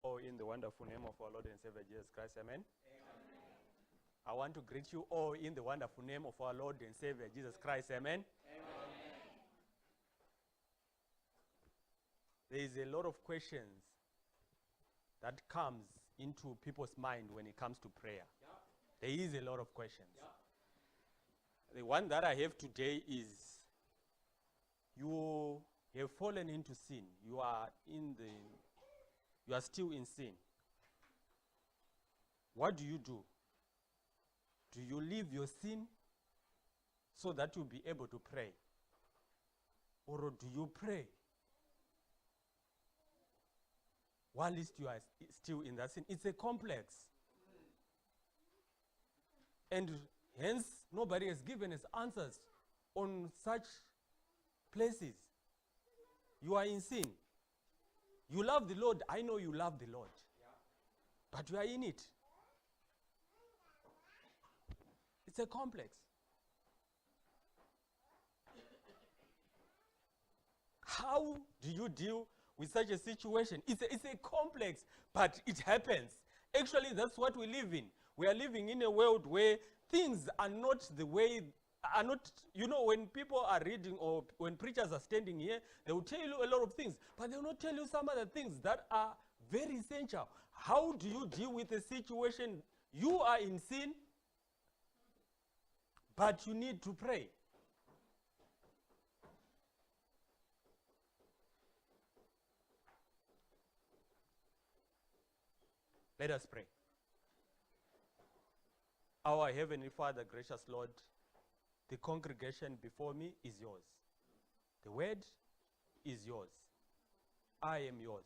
Oh, in the wonderful name of our Lord and Savior Jesus Christ, amen? I want to greet you all in the wonderful name of our Lord and Savior Jesus Christ, amen? There is a lot of questions that comes into people's mind when it comes to prayer. There is a lot of questions. The one that I have today is, you have fallen into sin. You are still in sin. What do? Do you leave your sin so that you'll be able to pray? Or do you pray while you are still in that sin? It's a complex. And hence, nobody has given us answers on such places. You are in sin. You love the Lord. I know you love the Lord. But you are in it. It's a complex. How do you deal with such a situation? It's a complex, but it happens. Actually, that's what we live in. We are living in a world where things are not the way, when people are reading or when preachers are standing here, they will tell you a lot of things, but they will not tell you some other things that are very essential. How do you deal with a situation? You are in sin, but you need to pray. Let us pray. Our Heavenly Father, gracious Lord, the congregation before me is yours. The word is yours. I am yours.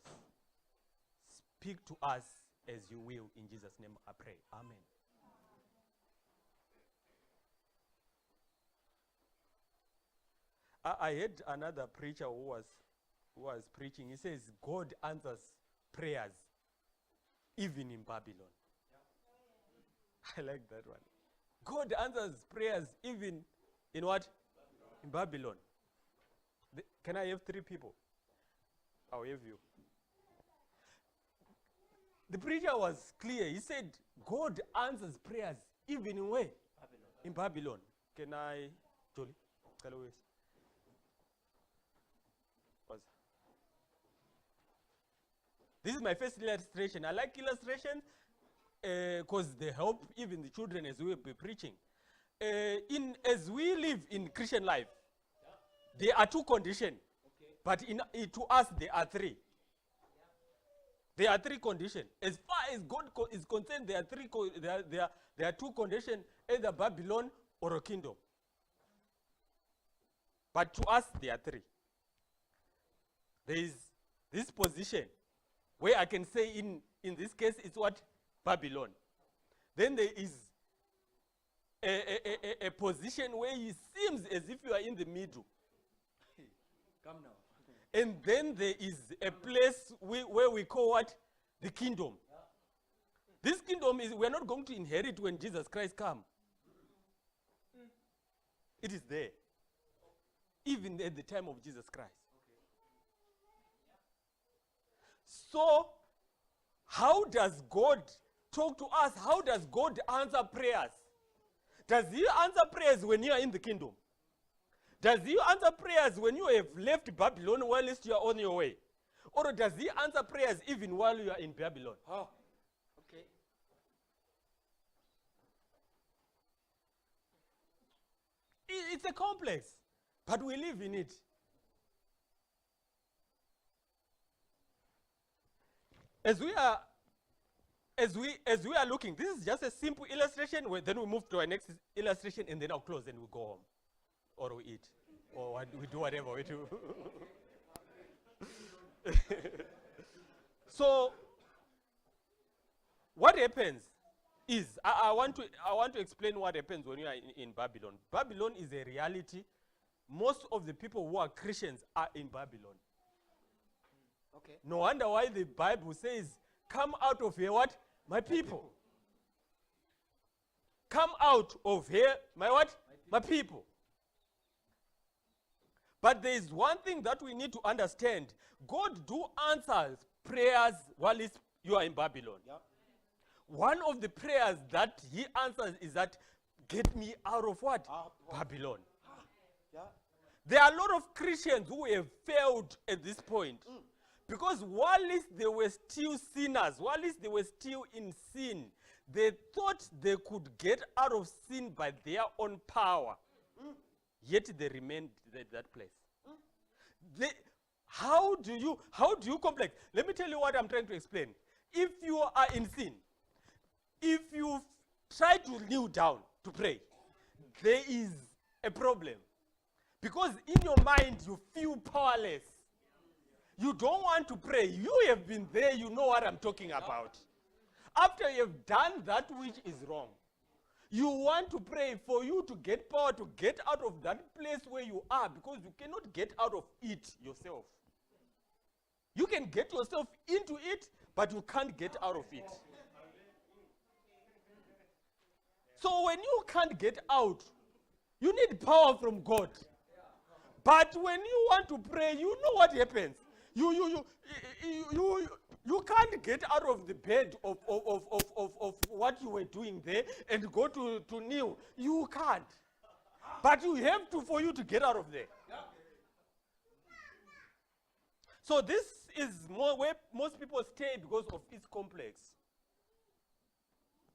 Speak to us as you will. In Jesus' name I pray. Amen. I heard another preacher who was preaching. He says, God answers prayers even in Babylon. I like that one. God answers prayers even in what? In Babylon. Can I have 3 people? I'll have you. The preacher was clear. He said, God answers prayers even in where? Babylon. In Babylon. Can I, Jolie? Hello. This is my first illustration. I like illustrations because they help even the children as we will be preaching. As we live in Christian life, there are 2 conditions, but to us there are 3. There are 3 conditions. As far as God is concerned, there are 2 conditions, either Babylon or a kingdom. But to us, there are 3. There is this position, where I can say in this case it's what? Babylon. Then there is a position where it seems as if you are in the middle. Come now. And then there is a place where we call what? The kingdom. This kingdom we're not going to inherit when Jesus Christ comes. It is there. Even at the time of Jesus Christ. So, how does God talk to us? How does God answer prayers? Does he answer prayers when you are in the kingdom? Does he answer prayers when you have left Babylon while you are on your way? Or does he answer prayers even while you are in Babylon? Oh, okay. It's a complex, but we live in it. As we are looking, this is just a simple illustration. Then we move to our next illustration, and then I'll close, and we go home, or we eat, or we do whatever we do. So, what happens is I want to explain what happens when you are in Babylon. Babylon is a reality. Most of the people who are Christians are in Babylon. Okay. No wonder why the Bible says, come out of here, what? My people. Come out of here, my what? My people. But there is one thing that we need to understand. God do answer prayers while you are in Babylon. Yeah. One of the prayers that he answers is that, get me out of what? What? Babylon. Yeah. There are a lot of Christians who have failed at this point. Because while they were still sinners, while they were still in sin, they thought they could get out of sin by their own power. Yet they remained at that place. How do you complex? Let me tell you what I'm trying to explain. If you are in sin, if you try to kneel down to pray, there is a problem. Because in your mind you feel powerless. You don't want to pray. You have been there, you know what I'm talking about. After you have done that which is wrong, you want to pray for you to get power to get out of that place where you are, because you cannot get out of it yourself. You can get yourself into it, but you can't get out of it. So when you can't get out, you need power from God. But when you want to pray, you know what happens. You can't get out of the bed of what you were doing there and go to kneel. You can't. But you have to for you to get out of there. So this is more where most people stay because of its complex.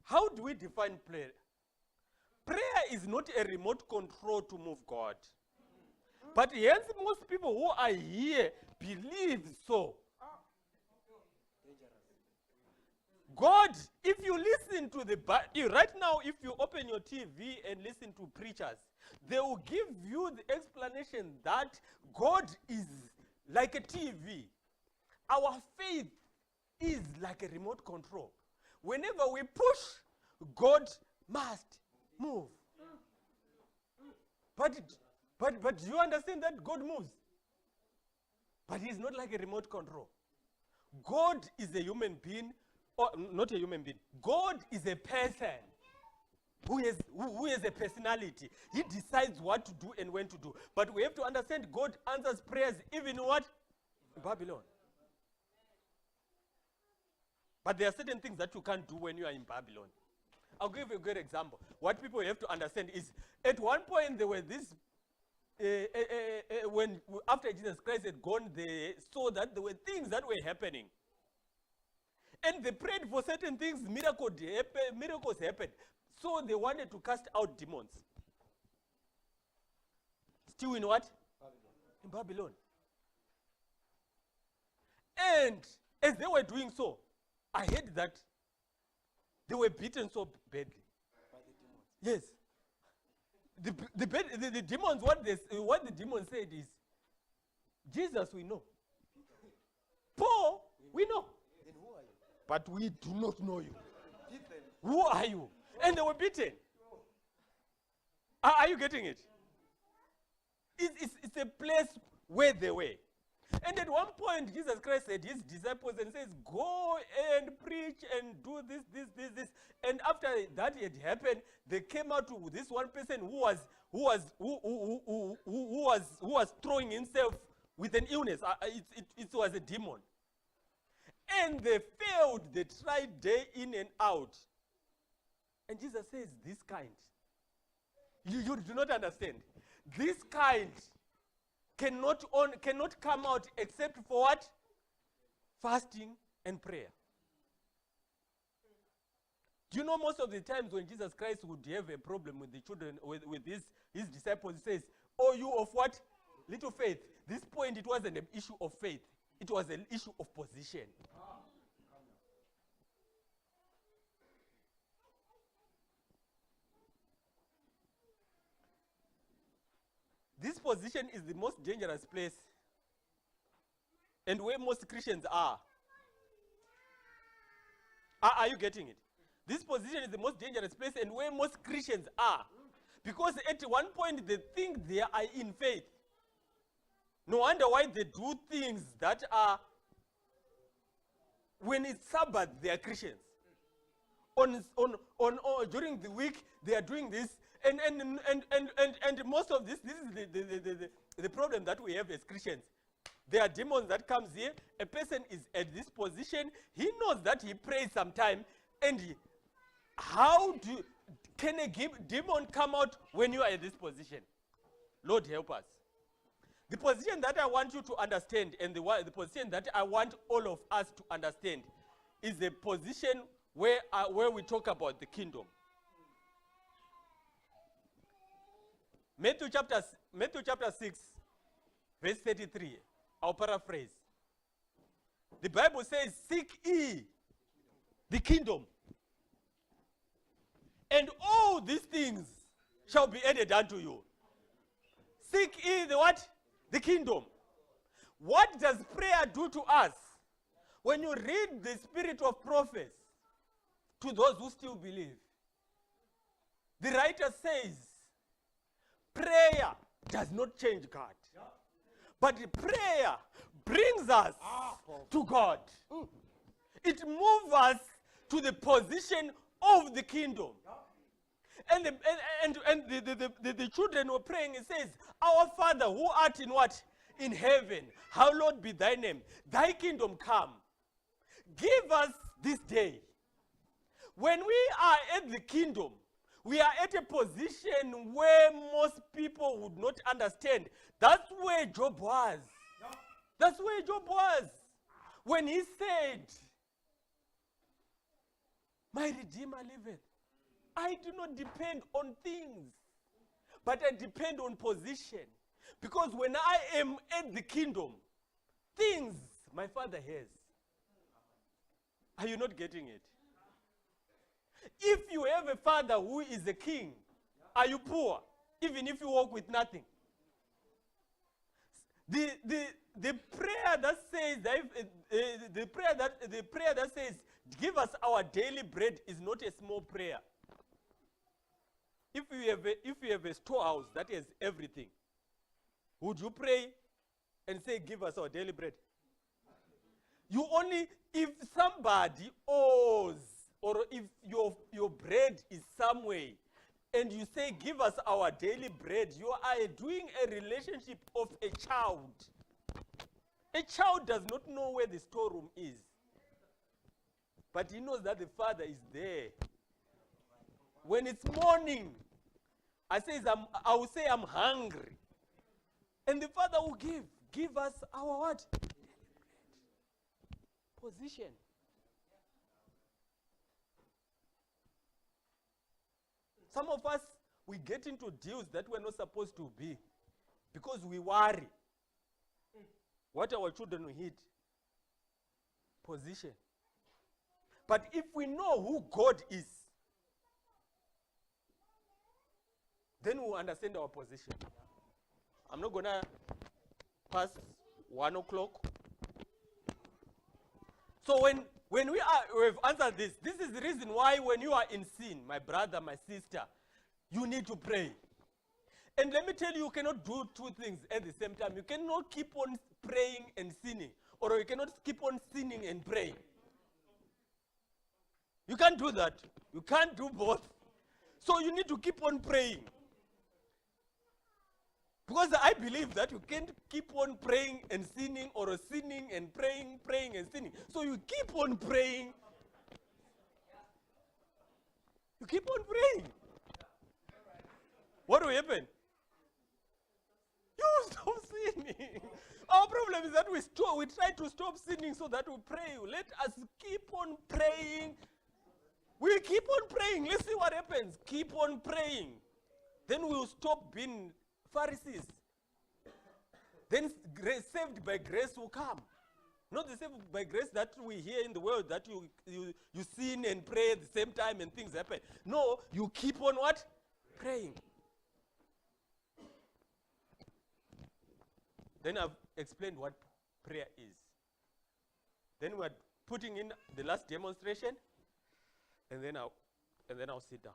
How do we define prayer? Prayer is not a remote control to move God. But hence most people who are here believe so. God, if you listen to right now, if you open your TV and listen to preachers, they will give you the explanation that God is like a TV. Our faith is like a remote control. Whenever we push, God must move. But do you understand that God moves? But he's not like a remote control. God is a human being, or not a human being. God is a person who has a personality. He decides what to do and when to do. But we have to understand God answers prayers even what? In Babylon. But there are certain things that you can't do when you are in Babylon. I'll give you a good example. What people have to understand is, at one point there were this, when after Jesus Christ had gone, they saw that there were things that were happening. And they prayed for certain things, miracles happened. So they wanted to cast out demons. Still in what? Babylon. In Babylon. And as they were doing so, I heard that they were beaten so badly. By the demons. Yes. The demons, what the demons said is, Jesus we know. Paul we know. Then who are you? But we do not know you. Beat them. Who are you? And they were beaten. Are you getting it? It's a place where they were. And at one point, Jesus Christ said his disciples and says, go and preach and do this. And after that had happened, they came out to this one person who was throwing himself with an illness. It was a demon. And they failed. They tried day in and out. And Jesus says, this kind. You do not understand. This kind cannot come out except for what? Fasting and prayer. Do you know most of the times when Jesus Christ would have a problem with the children, with his disciples, he says, oh, you of what? Little faith. This point, it wasn't an issue of faith. It was an issue of position. This position is the most dangerous place, and where most Christians are. Are you getting it? This position is the most dangerous place and where most Christians are. Because at one point they think they are in faith. No wonder why they do things that are, when it's Sabbath, they are Christians. During the week, they are doing this. And most of this is the problem that we have as Christians. There are demons that comes here. A person is at this position. He knows that he prays sometime. And how can a demon come out when you are in this position? Lord, help us. The position that I want you to understand, and the position that I want all of us to understand, is a position where we talk about the kingdom. Matthew chapter 6, verse 33. I'll paraphrase. The Bible says, seek ye the kingdom, and all these things shall be added unto you. Seek ye the what? The kingdom. What does prayer do to us? When you read the spirit of prophecy to those who still believe, the writer says, prayer does not change God. But prayer brings us to God. It moves us to the position of the kingdom. And the children were praying. It says, our Father who art in what? In heaven. Hallowed be thy name. Thy kingdom come. Give us this day. When we are at the kingdom, we are at a position where most people would not understand. That's where Job was. That's where Job was. When he said, my Redeemer liveth. I do not depend on things, but I depend on position. Because when I am at the kingdom, things my Father has. Are you not getting it? If you have a father who is a king, are you poor? Even if you walk with nothing. The prayer that says the prayer that says, give us our daily bread is not a small prayer. If you have a storehouse that has everything, would you pray and say, give us our daily bread? You only, if somebody owes, or if your bread is somewhere, and you say, give us our daily bread, you are doing a relationship of a child. A child does not know where the storeroom is, but he knows that the father is there. When it's morning, I will say I'm hungry. And the father will give us our what? Position. Some of us, we get into deals that we're not supposed to be because we worry what our children will hit. Position. But if we know who God is, then we'll understand our position. I'm not going to pass 1 o'clock. So when we've answered this is the reason why when you are in sin, my brother, my sister, you need to pray. And let me tell you, you cannot do two things at the same time. You cannot keep on praying and sinning, or you cannot keep on sinning and praying. You can't do that. You can't do both. So you need to keep on praying. Because I believe that you can't keep on praying and sinning, or sinning and praying, praying and sinning. So you keep on praying. You keep on praying. What will happen? You stop sinning. Our problem is that we try to stop sinning so that we pray. Let us keep on praying. We keep on praying. Let's see what happens. Keep on praying. Then we'll stop being Pharisees. Then saved by grace will come. Not the saved by grace that we hear in the world, that you sin and pray at the same time and things happen. No, you keep on what? Praying. Then I've explained what prayer is. Then we're putting in the last demonstration, and then I'll sit down.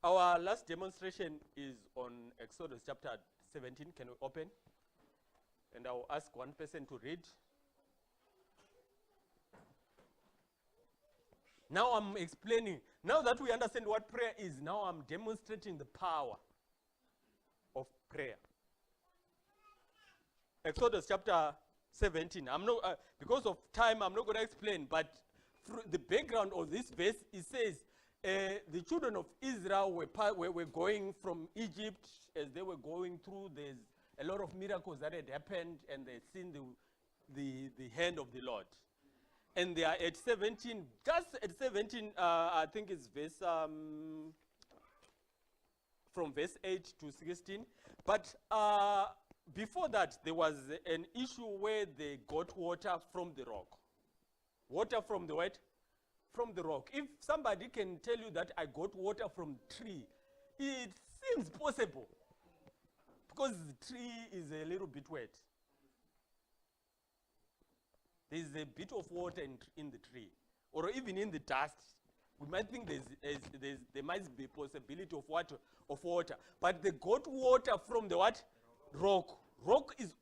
Our last demonstration is on Exodus chapter 17. Can we open? And I'll ask one person to read. Now I'm explaining. Now that we understand what prayer is, now I'm demonstrating the power of prayer. Exodus chapter 17. I'm not, because of time, I'm not going to explain, but the background of this verse, it says, the children of Israel were going from Egypt. As they were going through, there's a lot of miracles that had happened, and they'd seen the hand of the Lord. And they are at 17, just at 17, I think it's verse, from verse 8 to 16. But before that, there was an issue where they got water from the rock. Water from the what? From the rock. If somebody can tell you that I got water from tree, it seems possible. Because the tree is a little bit wet. There's a bit of water in the tree. Or even in the dust. We might think there might be a possibility of water. But they got water from the what? Rock. Rock is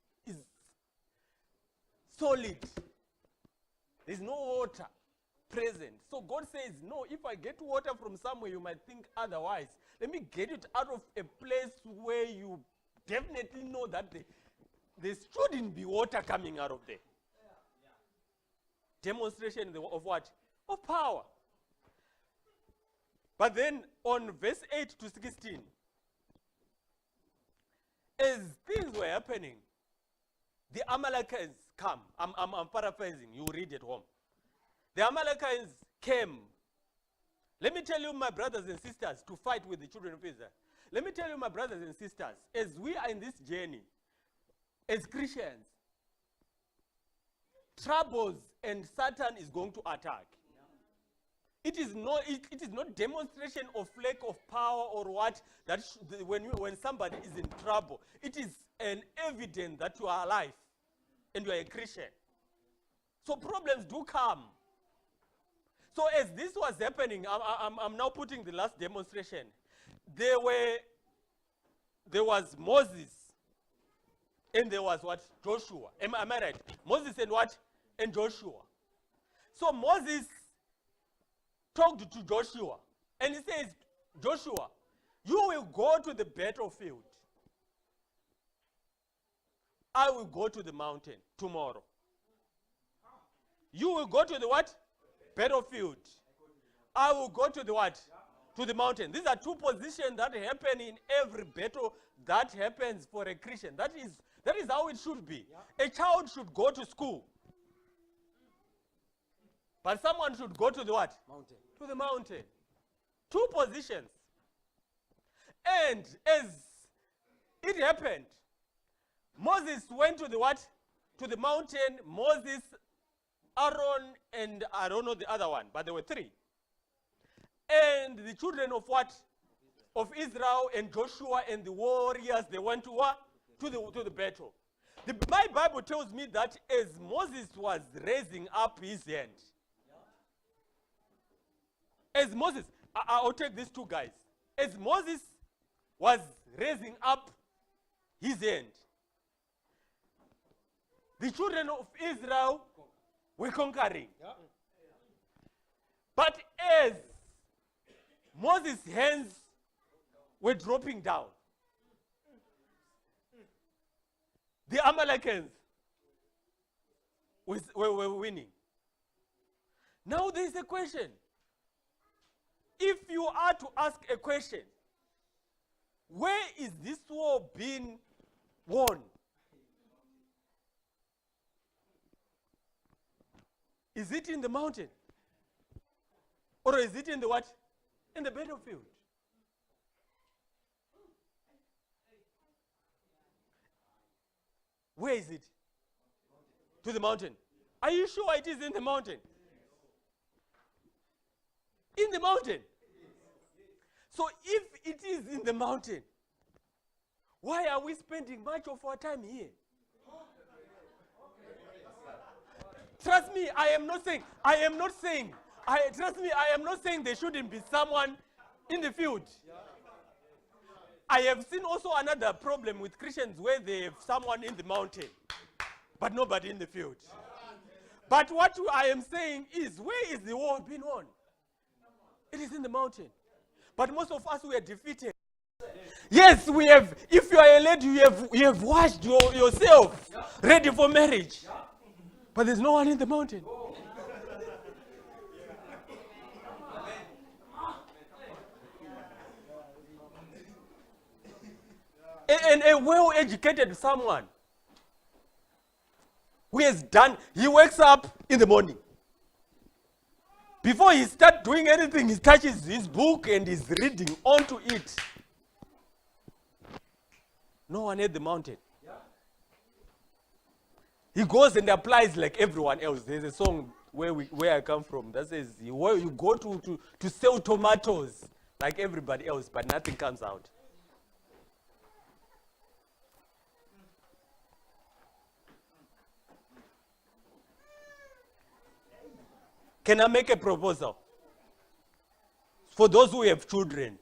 solid. There's no water present. So God says, no, if I get water from somewhere, you might think otherwise. Let me get it out of a place where you definitely know that there shouldn't be water coming out of there. Demonstration of what? Of power. But then on verse 8 to 16, as things were happening, the Amalekites come. I'm paraphrasing. You read at home. The Amalekites came. Let me tell you, my brothers and sisters, to fight with the children of Israel. Let me tell you, my brothers and sisters, as we are in this journey, as Christians, troubles and Satan is going to attack. It is not demonstration of lack of power or what, that when somebody is in trouble. It is an evidence that you are alive and you are a Christian. So problems do come. So as this was happening, I'm now putting the last demonstration. There was Moses, and there was what? Joshua. Am I right? Moses and what? And Joshua. So Moses talked to Joshua, and he says, Joshua, you will go to the battlefield. I will go to the mountain tomorrow. You will go to the what? Battlefield. I will go to the what? To the mountain. These are two positions that happen in every battle that happens for a Christian. That is how it should be. Yeah. A child should go to school. But someone should go to the what? Mountain. To the mountain. Two positions. And as it happened, Moses went to the what? To the mountain. Moses, Aaron, and I don't know the other one, but there were three. And the children of what? Of Israel and Joshua and the warriors, they went to what? To the battle. My Bible tells me that as Moses was raising up his hand, as Moses, I'll take these two guys. As Moses was raising up his hand, the children of Israel were conquering. Yeah. But as Moses' hands were dropping down, the Amalekites were winning. Now there is a question. If you are to ask a question, where is this war being won? Is it in the mountain? Or is it in the what? In the battlefield. Where is it? To the mountain. Are you sure it is in the mountain? In the mountain. So if it is in the mountain, why are we spending much of our time here? Trust me, I am not saying there shouldn't be someone in the field. I have seen also another problem with Christians where they have someone in the mountain, but nobody in the field. But what I am saying is, where is the war being won? It is in the mountain. But most of us, we are defeated. Yes, we have. If you are a lady, you have washed yourself, ready for marriage. But there's no one in the mountain. And a well-educated someone who has done, he wakes up in the morning. Before he starts doing anything, he touches his book and is reading onto it. No one at the mountain. He goes and applies like everyone else. There's a song where I come from that says, where you go to sell tomatoes like everybody else, but nothing comes out. Can I make a proposal? For those who have children,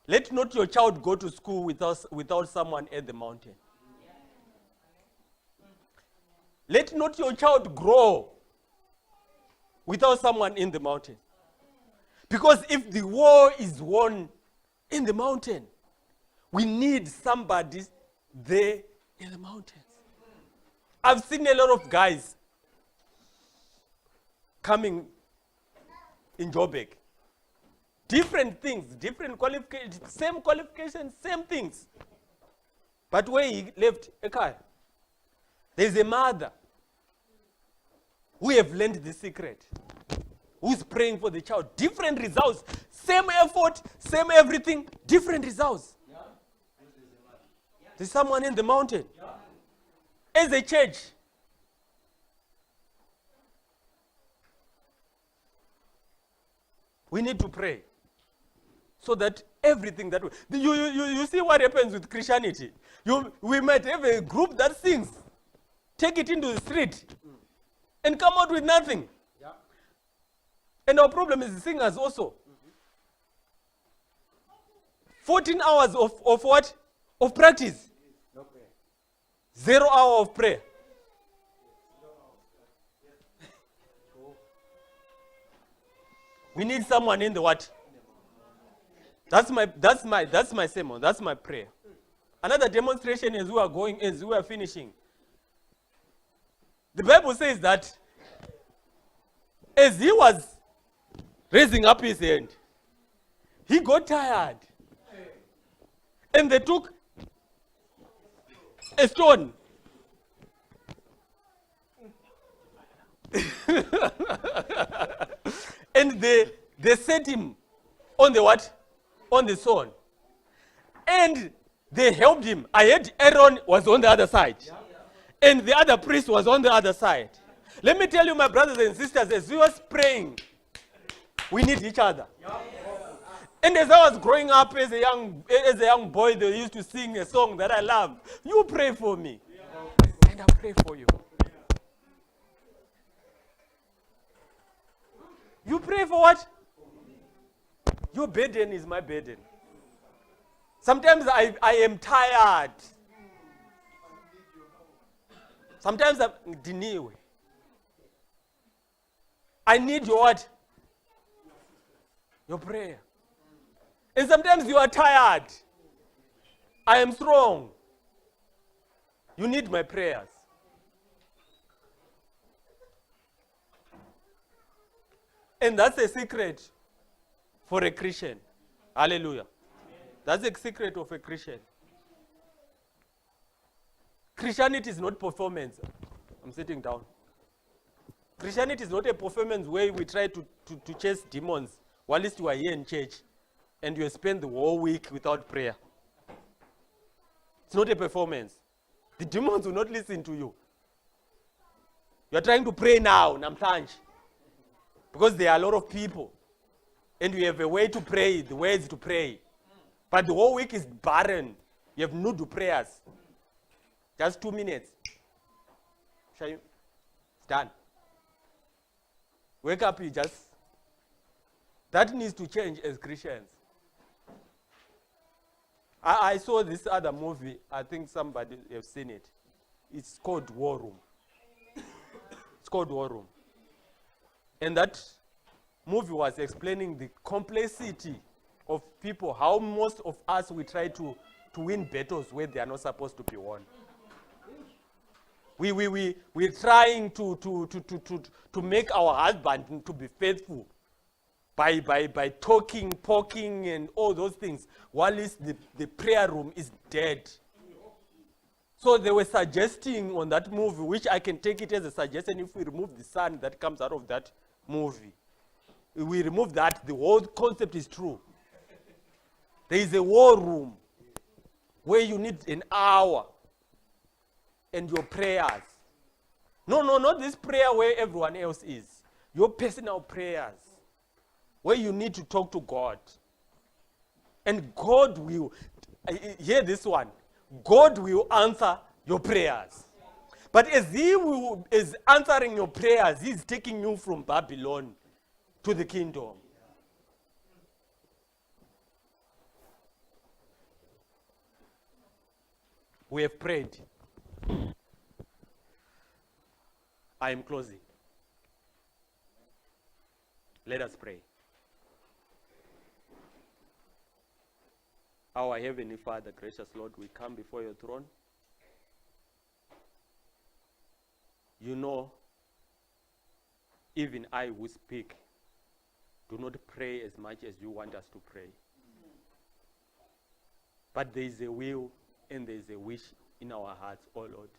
let not your child go to school without someone at the mountain. Let not your child grow without someone in the mountain. Because if the war is won in the mountain, we need somebody there in the mountains. I've seen a lot of guys coming in Joburg. Different things, different qualifications, same qualifications, same things. But where he left Ekaya, there's a mother who have learned the secret, who's praying for the child. Different results, same effort, same everything, different results. There's someone in the mountain. As a church, we need to pray so that everything that you see what happens with Christianity. We might have a group that sings, take it into the street, and come out with nothing. Yeah. And our problem is the singers also. 14 hours of what? Of practice. No prayer. 0 hour of prayer. We need someone in the what? That's my sermon. That's my prayer. Another demonstration as we are finishing. The Bible says that as he was raising up his hand, he got tired. And they took a stone. And they set him on the what? On the stone. And they helped him. I heard Aaron was on the other side. And the other priest was on the other side. Let me tell you, my brothers and sisters, as we was praying, we need each other. And as I was growing up as a young boy, they used to sing a song that I love. You pray for me. And I pray for you. You pray for what? Your burden is my burden. Sometimes I am tired. Sometimes I'm denied. I need your what? Your prayer. And sometimes you are tired. I am strong. You need my prayers. And that's a secret for a Christian. Hallelujah. That's a secret of a Christian. Christianity is not performance. I'm sitting down. Christianity is not a performance where we try to chase demons while you are here in church and you spend the whole week without prayer. It's not a performance. The demons will not listen to you. You are trying to pray now, namhlanje, because there are a lot of people and you have a way to pray, the ways to pray. But the whole week is barren. You have no do prayers. Just 2 minutes. Shall you? It's done. Wake up, you just. That needs to change as Christians. I saw this other movie. I think somebody has seen it. It's called War Room. It's called War Room. And that movie was explaining the complexity of people, how most of us, we try to win battles where they are not supposed to be won. We're trying to make our husband to be faithful by talking, poking, and all those things, while the prayer room is dead. So they were suggesting on that movie, which I can take it as a suggestion, if we remove the sun that comes out of that movie, we remove that, the whole concept is true. There is a war room where you need an hour and your prayers. No, not this prayer where everyone else is. Your personal prayers, where you need to talk to God. And God will, hear this one, God will answer your prayers. But as He is answering your prayers, He's taking you from Babylon to the kingdom. We have prayed. I am closing. Let us pray. Our Heavenly Father, gracious Lord, we come before your throne. You know, even I who speak do not pray as much as you want us to pray. But there is a will and there is a wish in our hearts, oh Lord,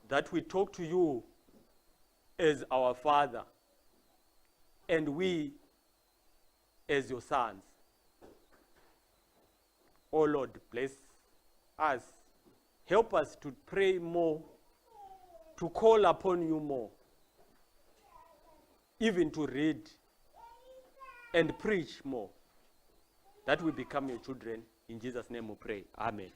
that we talk to you as our Father and we as your sons. Oh Lord, bless us. Help us to pray more, to call upon you more, even to read and preach more, that we become your children. In Jesus' name we pray. Amen.